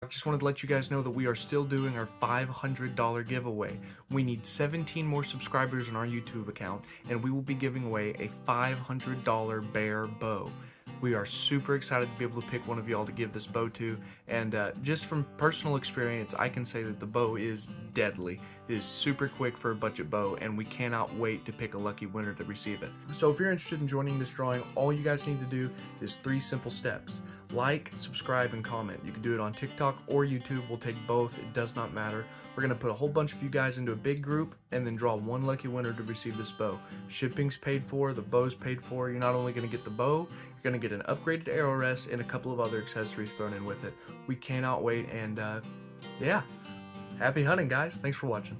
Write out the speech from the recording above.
Just wanted to let you guys know that we are still doing our $500 giveaway. We need 17 more subscribers on our YouTube account, and we will be giving away a $500 bear bow. We are super excited to be able to pick one of y'all to give this bow to, and just from personal experience, I can say that the bow is deadly. It is super quick for a budget bow, and we cannot wait to pick a lucky winner to receive it. So if you're interested in joining this drawing, all you guys need to do is 3 simple steps. Like, subscribe, and comment. You can do it on TikTok or YouTube. We'll take both. It does not matter. We're going to put a whole bunch of you guys into a big group and then draw one lucky winner to receive this bow. Shipping's paid for. The bow's paid for. You're not only going to get the bow, you're going to get an upgraded arrow rest and a couple of other accessories thrown in with it. We cannot wait, and yeah. Happy hunting, guys. Thanks for watching.